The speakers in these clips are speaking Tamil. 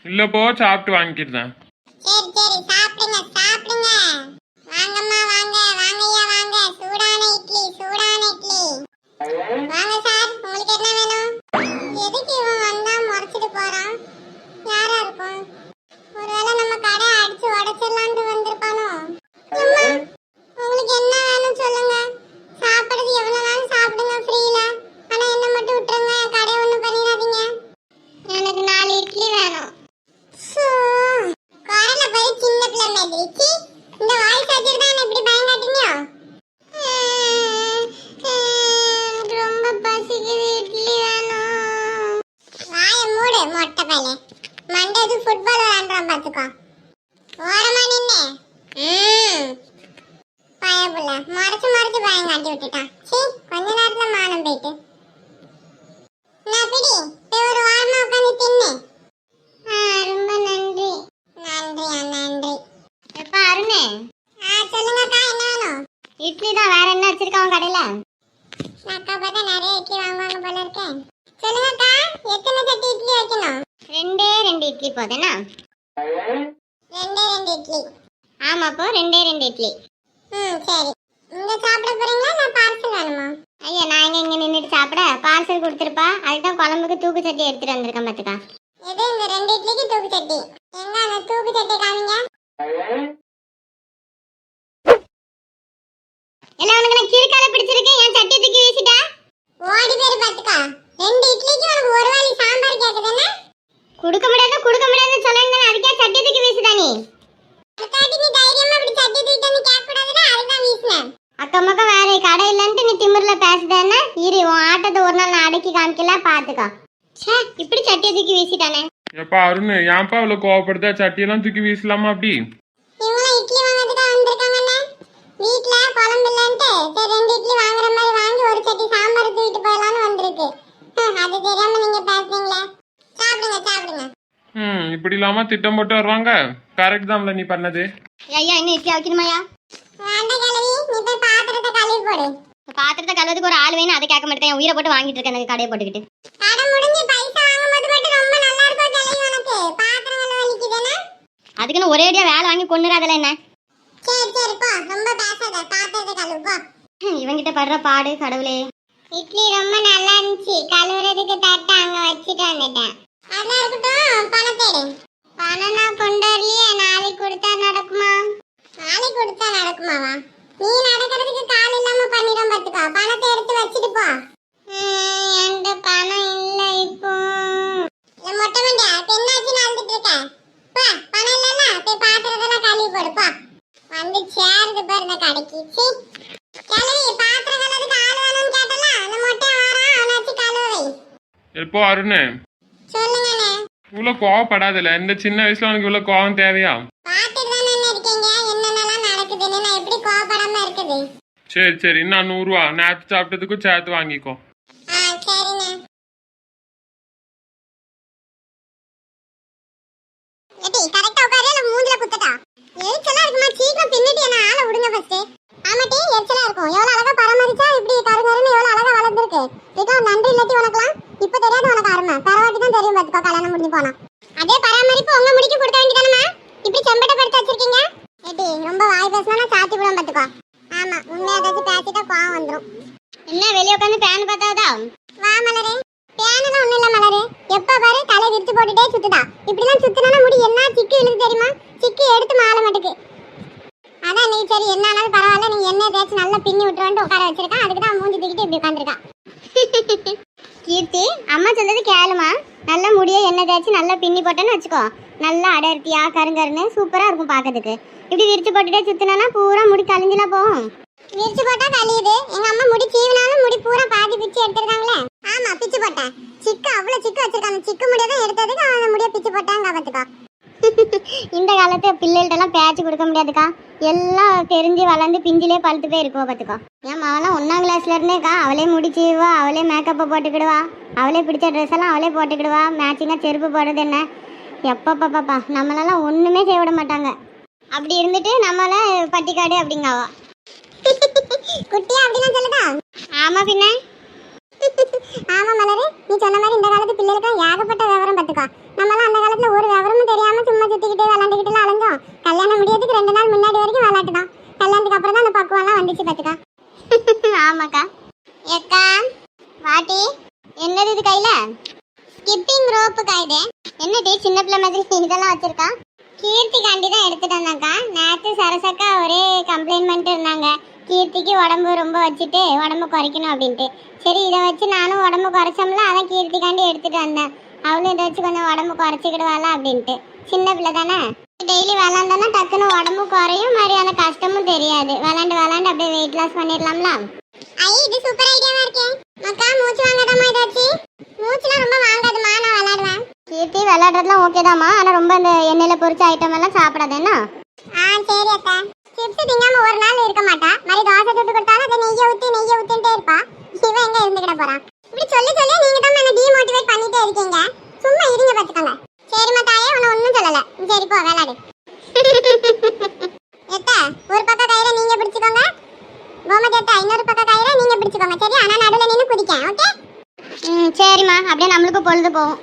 இல்லப்போ சாப்பிட்டு வாங்கிக்கிறேன். சரி சரி சாப்பிடுங்க சாப்பிடுங்க. வாங்கம்மா வாங்க வாங்கய்யா வாங்க. சூடான இட்லி சூடான இட்லி. வாங்க சார், உங்களுக்கு என்ன வேணும்? எதுக்கு இவன் வந்தா முறைச்சிட்டு போறான்? யாரா இருக்கும்? ஒருவேளை நம்ம கடை அடிச்சு உடைச்சிடலான்ட்டு வந்திருப்பானோ? அம்மா, உங்களுக்கு என்ன வேணும் சொல்லுங்க. சாப்பிடுறது எவ்வளவு நாளும் சாப்பிடுங்க ஃப்ரீல. ஆனா என்ன மட்டும் விட்டுருங்க, கடை ஒண்ணும் பண்ணிடாதீங்க. எனக்கு 4 இட்லி வேணும். காரல போய் சின்ன பிள்ளை மாதிரி இந்த வாய் சாச்சிட்டு தான் இப்படி பயங்காட்டீங்க. ரொம்ப பசிக்குது, இட்லி வேணும். வாய மூடு மொட்டை பையன். மண்டது ஃபுட்பால் விளையாடுறான் பாத்துக்கோ. ஓரமா நின்னு பயப்புள்ள மறைச்சு மறைச்சு பயங்காட்டி விட்டுட்டான். சீ, கொஞ்ச நேரத்துல மானம் போயிட்டு. நான் பிடி ஒரு வாரமா உட்காந்து தின்னு. ரொம்ப நன்றி. நன்றியா நன்றி. எப்ப அருணே? சொல்லுங்கக்கா, என்ன வேணும்? இட்லி தான், வேற என்ன வச்சிருக்காங்க கடையில? அக்கா பார்த்தா நிறைய இட்லி வாங்குவாங்க போல இருக்கேன். சொல்லுங்கக்கா, எத்தனை சட்டி இட்லி வைக்கணும்? 2 இட்லி போதுனா? 2 இட்லி. ஆமாப்போ 2 இட்லி. சரி. இங்க சாப்பிட போறீங்களா இல்ல பார்சல் வேணுமா? ஐயா, நான் இங்க நின்னுட்டு சாப்பிட பார்சல் கொடுத்துருப்பா. அதுதான் குழம்புக்கு தூக்கு சட்டி எடுத்துட்டு வந்திருக்கேன் பாத்துக்கா. இது இந்த 2 இட்லிக்கு தூக்கு சட்டி. எங்க அந்த தூக்கு சட்டி காமிங்க. என்ன உனக்கு கீழ்கால பிடிச்சிருக்கு? என் சட்டி தூக்கி வீசிட்டா? ஓடி பேரு பாத்துக்கா. 2 இட்லிக்கு உனக்கு ஒரு வாளி சாம்பார் கேக்குதுன்னா? குடுக்க முடியாது சொல்றேன். அதுக்கே சட்டி தூக்கி வீசுதா நீ? அக்காடி நீ தைரியமா அப்படி சட்டி தூக்கிட்டு வந்து கேட்க கூடாதுன்னா அதுதான் வீசுனேன். அக்கா மக்கா வேற கடை இல்லன்ட்டு நீ திமிர்ல பேசுதேன்னா இரு, உன் ஆட்டத்தை ஒரு நாள் நான் அடக்கி காமிக்கல பாத்துக்கா. ச்சே, இப்படி சட்டியை தூக்கி வீசிட்டானே. எப்பா அருண், ஏன்பா இவ்வளவு கோவப்படுத? சட்டியெல்லாம் தூக்கி வீசலாமா அப்படி? இவங்க இட்லி வாங்குறதுக்கு வந்திருக்காங்கண்ணே. வீட்ல குழம்பு இல்லன்ட்டு சரி 2 இட்லி வாங்குற மாதிரி வாங்கி ஒரு சட்டி சாம்பார் தூக்கிட்டு போயலாம்னு வந்திருக்கு. அது தெரியாம நீங்க பேசுறீங்களே. சாப்பிடுங்க சாப்பிடுங்க. இப்படி இல்லாம திட்டம் போட்டு வருவாங்க. கரெக்ட் தான்ல நீ பண்ணது. ஐயா, இன்னும் இட்லி வைக்கணுமாயா? வேண்டாம் கிழவி, நீ போய் பாத்திரத்தை கழுவி போடு. பாத்திரத்தை கழுவுறதுக்கு ஒரு ஆள் வேணும், அதை கேட்க மாட்டேன். உயிரை போட்டு வாங்கிட்டு இருக்கேன் எனக்கு கடையை போட்டுக்கிட்டு. கடை முடிஞ்சு பைசா வாங்கும்போது மட்டும் ரொம்ப நல்லா இருக்கும் கிழவி. உனக்கு பாத்திரங்கள் வலிக்குதுன்னா அதுக்குன்னு ஒரேடியா வேலை வாங்கி கொண்டுறாதல என்ன? சரி சரி போ, ரொம்ப பேசாத, பாத்திரத்தை கழுவு போ. இவங்கிட்ட படுற பாடு கடவுளே. இட்லி ரொம்ப நல்லா இருந்துச்சு. கழுவுறதுக்கு தட்டை அங்க வச்சுட்டு வந்துட்டேன். அதெல்லாம் இருக்கட்டும், பணத்தை எடு. பணம் நான் கொண்டு வரலையே. நாளைக்கு கொடுத்தா நடக்குமா? நாளைக்கு கொடுத்தா நடக்குமாவா? நீ நடக்கிறதுக்கு கால் இல்லாம பண்ணிடும் பாத்துக்கோ. பணத்தை எடுத்து வச்சுட்டு போ. என்கிட்ட பணம் இல்ல இப்போ. மொட்டை மண்டியா பெண்ணாச்சு அழுதுட்டு இருக்க. போ, பணம் இல்லன்னா போய் பாத்திரத்தெல்லாம் கழுவி போடு போ. வந்து சேருது பாரு இந்த கடைக்கு. சீ, கிளவி பாத்திரம் கழுவுறதுக்கு ஆள் வேணும்னு கேட்டல, அந்த மொட்டை வாரான், அவனை வச்சு கழுவை. எப்போ அருண், சொல்லுங்கண்ணே. இவ்வளவு கோவப்படாதல. இந்த சின்ன வயசுல உனக்கு இவ்வளவு கோவம் தேவையா? சரி சரி, நான் 100 ரூபா நேற்று சாப்பிட்டதுக்கும் சேர்த்து வாங்கிக்கோ. அதே பராமரிப்பு உங்க முடிக்கு கொடுக்க வேண்டியதானமா? இப்படி செம்பட்ட படுத்து வச்சிருக்கீங்க. ஏடி ரொம்ப வாய் பேசினா சாத்தி விடும் பாத்துக்கோ. ஆமா, உண்மையா ஏதாச்சும் பேசிட்டா கோவம் வந்துரும். என்ன வெளிய உட்கார்ந்து பேன் பார்த்தாதா? வா மலரே. பேனெல்லாம் ஒண்ணும் இல்ல மலரே. எப்ப பாரு தலை விரிச்சு போட்டுட்டே சுத்துதா. இப்படிலாம் சுத்துனா முடி என்ன சிக்கு இழுக்கு தெரியுமா? சிக்கு எடுத்து மாலை மாட்டுக்கு. அதான் நீ சரி என்ன ஆனாலும் பரவாயில்ல, நீ என்ன தேய்ச்சி நல்லா பின்னி விட்டுருவான்ட்டு உட்கார வச்சிருக்கான். அதுக்கு தான் மூஞ்சி தூக்கிட்டு இப்படி உட்காந்துருக்கா. கீர்த்தி, அம்மா சொல்றது கேளுமா. நல்ல முடிய எண்ணெய் தேய்ச்சி நல்லா பின்னி போட்டேன்னு வச்சுக்கோ. நல்லா அடர்த்தியா கருங்கருன்னு சூப்பரா இருக்கும் பாக்கிறதுக்கு. இப்படி விரிச்சு போட்டுட்டே சுத்தினா பூரா முடி கழிஞ்சுலாம் போகும். விரிச்சு போட்டா கழியுது. எங்க அம்மா முடி சீவினாலும் முடி பூரா பாதி பிச்சு எடுத்துருக்காங்களே. ஆமா, பிச்சு போட்டேன். சிக்கு அவ்வளவு சிக்கு வச்சிருக்காங்க. சிக்கு முடியதான் எடுத்ததுக்கு அவன் முடிய பிச்சு போட்டாங்க பாத்துக்கா. இந்த காலத்து பிள்ளைகிட்ட எல்லாம் பேச்சு கொடுக்க முடியாதுக்கா. எல்லாம் தெரிஞ்சு வளர்ந்து பிஞ்சிலே பழுத்து போய் இருக்குவா பார்த்துக்கோ. என் மவெல்லாம் 1ஆம் கிளாஸ்ல இருந்தேக்கா அவளே முடிச்சுவா, அவளே மேக்கப்பை போட்டுக்கிடுவா, அவளே பிடிச்ச ட்ரெஸ் எல்லாம் அவளே போட்டுக்கிடுவா, மேட்சிங்காக செருப்பு போடுறது என்ன எப்பப்பாப்பா நம்மளெல்லாம் ஒன்றுமே செய்ய விட மாட்டாங்க. அப்படி இருந்துட்டு நம்மள பட்டிக்காடு அப்படிங்காவா. குட்டியா அப்படிலாம் சொல்லுதா? ஆமா பின்ன. ஆமா மலரு, நீ சொன்ன மாதிரி இந்த காலத்து பிள்ளைகளுக்கு ஏகப்பட்ட விவரம் பார்த்துக்கோ. நம்மளாம் அந்த காலத்துல ஒரு விவரமும் தெரியாம சும்மா சுத்திக்கிட்டு விளாண்டுக்கிட்டு அலைஞ்சோம். கல்யாணம் முடியறதுக்கு 2 நாள் முன்னாடி வரைக்கும் விளாட்டு தான். கல்யாணத்துக்கு அப்புறம் தான் அந்த பக்குவம்லாம் வந்துச்சு பார்த்துக்கா. ஆமாக்கா. ஏக்கா வாட்டி என்னது இது கையில? ஸ்கிப்பிங் ரோப்பு காயுது. என்னடி சின்ன பிள்ளை மாதிரி இதெல்லாம் வச்சிருக்கா? கீர்த்தி காண்டி தான் எடுத்துட்டு வந்தாக்கா. நேற்று சரசக்கா ஒரே கம்ப்ளைண்ட் பண்ணிட்டு இருந்தாங்க, கீர்த்திக்கு உடம்பு ரொம்ப வச்சுட்டு உடம்பு குறைக்கணும் அப்படின்ட்டு. சரி இதை வச்சு நானும் உடம்பு குறைச்சோம்ல, அதான் கீர்த்திக்காண்டி எடுத்துட்டு வந்தேன். அவளும் இதை வச்சு கொஞ்சம் உடம்பு குறைச்சிக்கிடுவாளா அப்படின்ட்டு. சின்ன பிள்ளை தானே, டெய்லி விளாண்டோன்னா டக்குன்னு உடம்பு குறையும், மாதிரி அந்த கஷ்டமும் தெரியாது. விளாண்டு அப்படியே வெயிட் லாஸ் பண்ணிடலாம்ல. ஐ இது சூப்பர் ஐடியாவா இருக்கே மக்கா. மூச்சு வாங்காதமா இதை வச்சு? மூச்சுலாம் ரொம்ப வாங்காதுமா, நான் விளாடுவேன். கீர்த்தி விளையாடுறதுலாம் ஓகே தாம்மா, ஆனால் ரொம்ப இந்த எண்ணெயில் பொரிச்ச ஐட்டம் எல்லாம் சாப்பிடாது என்ன? சரி அக்கா. சிப்ஸ் திங்காம ஒரு நாள் இருக்க மாட்டா, மாதிரி தோசை சுட்டு கொடுத்தாலும் அதை நெய்யை ஊத்தின்ட்டே இருப்பா. இவன் எங்க இருந்துக்கிட போறான்? இப்படி சொல்லி நீங்க தான் என்ன டிமோட்டிவேட் பண்ணிட்டே இருக்கீங்க. சும்மா இருங்க பார்த்துக்கோங்க. சரிம்மா தாயே, உன்னை ஒன்றும் சொல்லலை. சரி போ விளையாடு. எத்தா ஒரு பக்கம் கயிறை நீங்க பிடிச்சுக்கோங்க, கோமதி அத்தா இன்னொரு பக்கம் கயிறை நீங்க பிடிச்சுக்கோங்க. சரி, ஆனா நடுவில் நின்று குதிக்கேன். ஓகே? சரிம்மா, அப்படியே நம்மளுக்கு பொழுது போகும்.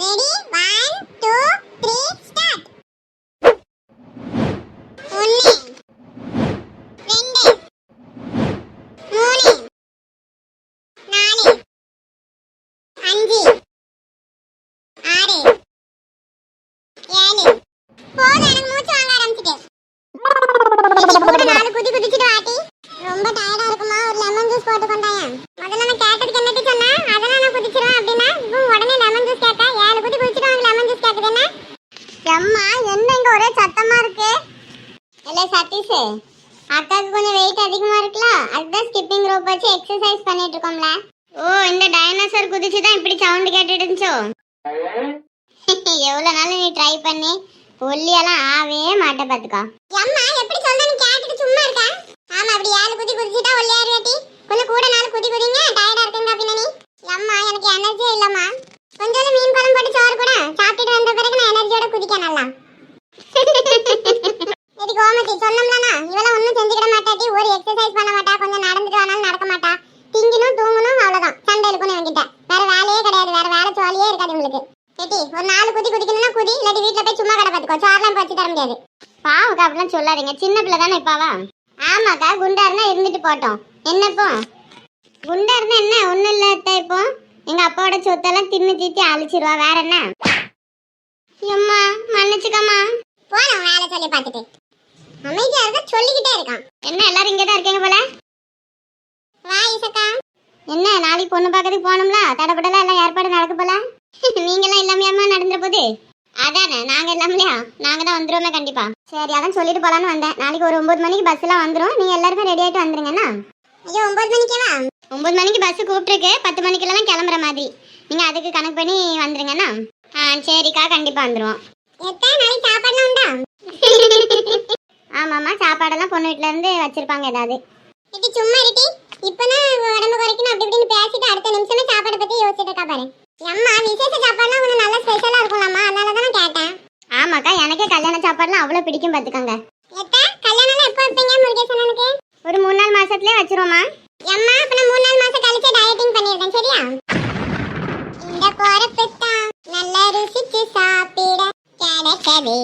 Ready 1 2 3 start. 1 2 3 4 5 6 7 போதும், எனக்கு மூச்சு வாங்க ஆரம்பிச்சிட்டு. கூட 4 குதிச்சுட்டு வாட்டி. ரொம்ப டயர்டா இருக்குமா, ஒரு லெமன் ஜூஸ் போட்டு கொண்டாயேன். முதல்ல நான் கேட்டதுக்கு என்னட்டு சொன்னா, அதெல்லாம் நான் குதிச்சிருவேன் அப்படின்னா இப்போ உடனே லெமன் ஜூஸ் கேட்க. 7 குதிச்சுட்டு அவங்க லெமன் ஜூஸ் கேட்குது என்ன? அம்மா என்ன இங்க ஒரே சத்தமா இருக்கு? இல்ல சதீஷ், அக்காவுக்கு கொஞ்சம் வெயிட் அதிகமா இருக்குல்ல, அதுதான் ஸ்கிப்பிங் ரோப் வச்சு எக்ஸசைஸ் பண்ணிட்டு இருக்கோம்ல. ஓ, இந்த டைனோசர் குதிச்சு தான் இப்படி சவுண்ட் கேட்டுட்டு இருந்துச்சோ? எவ்வளவு நாள் நீ ட்ரை பண்ணி ஒல்லியெல்லாம் ஆவே மாட்ட பாத்துக்கா. அம்மா எப்படி சொல்ற, நீ கேட்டுட்டு சும்மா இருக்க? ஆமா, அப்படி 7 குதிச்சுட்டா ஒல்லியாரு வேட்டி. கொஞ்சம் கூட 4 குதிங்க, டயர்டா இருக்குங்க அப்படின்னா நீ. அம்மா எனக்கு எனர்ஜியே இல்லம்மா. கொஞ்சம் மீன் குழம்பு போட்டு சோறு கூட சாப்பிட்டுட்டு வந்த பிறகு நான் எனர்ஜியோட குதிக்க நல்லா. சரி கோமதி, சொன்னோம்லனா இவெல்லாம் ஒன்றும் செஞ்சுக்கிட மாட்டாட்டி, ஒரு எக்ஸசைஸ் பண்ண மாட்டா, கொஞ்சம் நடந்துட்டு வேணாலும் நடக்க மாட்டா, திங்கணும் தூங்கணும் அவ்வளோதான், சண்டை இருக்கணும் என்கிட்ட. வேற வேலையே கிடையாது, வேற வேலை ஜோலியே இருக்காது உங்களுக்கு. கேட்டி ஒரு 4 குதிக்கணும்னா குதி, இல்லாட்டி வீட்டில் போய் சும்மா கடை பார்த்துக்கோ, சோறுலாம் வச்சு தர முடியாது. பாவக்கா அப்படிலாம் சொல்லாதீங்க, சின்ன பிள்ளை தானே இப்பாவா. ஆமாக்கா, குண்டா இருந்தா இருந்துட்டு போட்டோம். என்னப்போ குண்டா இருந்தா என்ன, ஒன்றும் இல்லை அத்தை. இப்போ எங்க அப்பாவோட சொத்தெல்லாம் தின்னு தீத்தி அழிச்சிருவா, வேற என்ன? அம்மா மன்னிச்சுக்கம்மா. போன வேலை சொல்லி பார்த்துட்டு அமைதியா இருக்க சொல்லிக்கிட்டே இருக்கான். என்ன எல்லாரும் இங்கே தான் இருக்கீங்க போல? வா இசக்கா. என்ன நாளைக்கு பொண்ணு பார்க்கறதுக்கு போகணும்ல, தடப்படலாம் எல்லாம் ஏற்பாடு நடக்க போல. நீங்களாம் இல்லாமையாமா நடந்துற போது? அதானே, நாங்க இல்லாமலையா? நாங்க தான் வந்துருவோமே கண்டிப்பா. சரி, அதான் சொல்லிட்டு போலான்னு வந்தேன். நாளைக்கு ஒரு 9 மணிக்கு பஸ் எல்லாம் வந்துடும், நீங்க எல்லாருமே ரெடி ஆயிட்டு வந்துருங்கண்ணா. ஐயோ 9 மணிக்கேவா? 9 மணிக்கு பஸ் கூப்பிட்டுருக்கு, 10 மணிக்கெல்லாம் கிளம்புற மாதிரி. நீங்க அதுக்கு கணக்கு பண்ணி வந்துருங்கண்ணா. சரிக்கா, கண்டிப்பா வந்துருவோம். நாளைக்கு சாப்பாடுலாம் உண்டா? ஆமாம்மா, சாப்பாடெல்லாம் பொண்ணு வீட்டுல இருந்து வச்சிருப்பாங்க ஏதாவது. இது சும்மா இருட்டி, இப்பதான் உடம்பு குறைக்கணும் அப்படி இப்படின்னு பேசிட்டு அடுத்த நிமிஷமே சாப்பாடை பத்தி யோசிச்சுட்டு இருக்கா பாரு. அம்மா விசேஷ சாப்பாடுலாம் கொஞ்சம் நல்லா ஸ்பெஷலா இருக்கும்லாமா, அதனால தான் நான் கேட்டேன். ஆமாக்கா, எனக்கே கல்யாண சாப்பாடுலாம் அவ்வளவு பிடிக்கும் பாத்துக்கோங்க. கல்யாணம் எப்போ வைப்பீங்க முருகேசனுக்கு? ஒரு 3-4 மாசத்துலயே வச்சிருவோமா. அம்மா அப்ப நான் 3-4 மாசம் கழிச்சு டயட்டிங் பண்ணிருக்கேன், சரியா? இந்த பொறப்பு தான் நல்லா ருசிச்சு சாப்பிட கிடைக்கவே.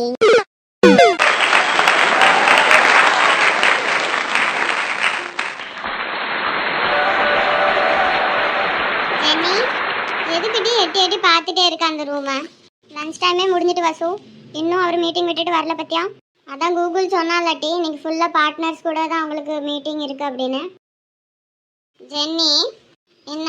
எதுக்கிட்டே எட்டி எட்டி பார்த்துட்டே இருக்க அந்த ரூமை? லஞ்ச் டைமே முடிஞ்சிட்டு வசு, இன்னும் அவர் மீட்டிங் விட்டுட்டு வரல பத்தியா? அதான் கூகுள் சொன்னாலாட்டி இன்னைக்கு ஃபுல்லாக பார்ட்னர்ஸ் கூட தான் அவங்களுக்கு மீட்டிங் இருக்கு அப்படின்னு. ஜென்னி என்ன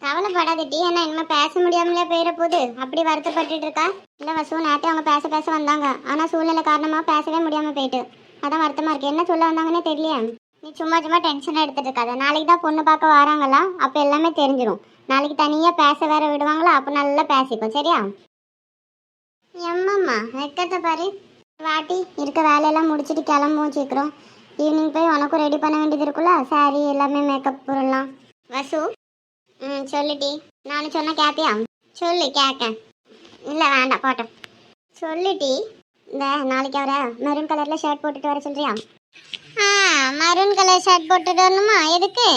கவலைப்படாதட்டி, என்ன இனிமேல் பேச முடியாமலே போயிட போகுது அப்படி வருத்தப்பட்டுட்டு இருக்கா? இல்லை வசு, நேற்று அவங்க பேச வந்தாங்க, ஆனால் சூழ்நிலை காரணமாக பேசவே முடியாமல் போயிட்டு அதான் வருத்தமாக இருக்கு. என்ன சொல்ல வந்தாங்கன்னே தெரியலையே. நீ சும்மா டென்ஷனாக எடுத்துட்டு இருக்காத. நாளைக்கு தான் பொண்ணு பார்க்க வராங்களா, அப்போ எல்லாமே தெரிஞ்சிடும். நாளைக்கு தனியாக பேச வேற விடுவாங்களா, அப்போ நல்லா பேசிக்கோ, சரியா? எம்மம்மா வெக்கத்தை பாரு. வாட்டி இருக்க வேலையெல்லாம் முடிச்சுட்டு கிளம்புவோம் சீக்கிரம். ஈவினிங் போய் உனக்கும் ரெடி பண்ண வேண்டியது இருக்குல்ல, சாரி எல்லாமே மேக்கப் பொருள்லாம். வசு, சொல்லுடி. நானும் சொன்னா கேப்பியா? சொல்லு கேட்க. இல்லை வேண்டாம் போட்டோம். சொல்லுடி. இந்த நாளைக்கு அவரை மெரூன் கலரில் ஷர்ட் போட்டுட்டு வர சொல்றியா? மரூன் கலர் ஷர்ட் போட்டுட்டு வரணுமா? எதுக்கு?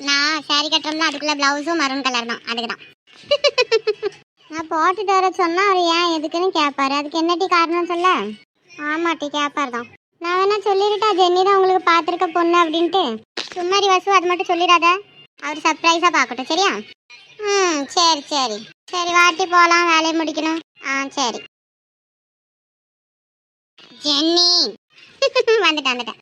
நான் சாரி கட்டுறோம்ல, அதுக்குள்ள ப்ளவுஸும் மரூன் கலர் தான், அதுக்கு தான். நான் போட்டுட்டு வர சொன்னா அவர் ஏன் எதுக்குன்னு கேட்பாரு. அதுக்கு என்னட்டி காரணம் சொல்ல? ஆமாட்டி கேட்பார் தான். நான் வேணா சொல்லிருட்டா, ஜென்னி தான் உங்களுக்கு பார்த்துருக்க பொண்ணு அப்படின்ட்டு. சும்மாரி வசு, அது மட்டும் சொல்லிடாத. அவர் சர்ப்ரைஸாக பார்க்கட்டும், சரியா? சரி சரி சரி, வாட்டி போகலாம், வேலையை முடிக்கணும். சரி. ஜென்னி வந்துட்டேன்.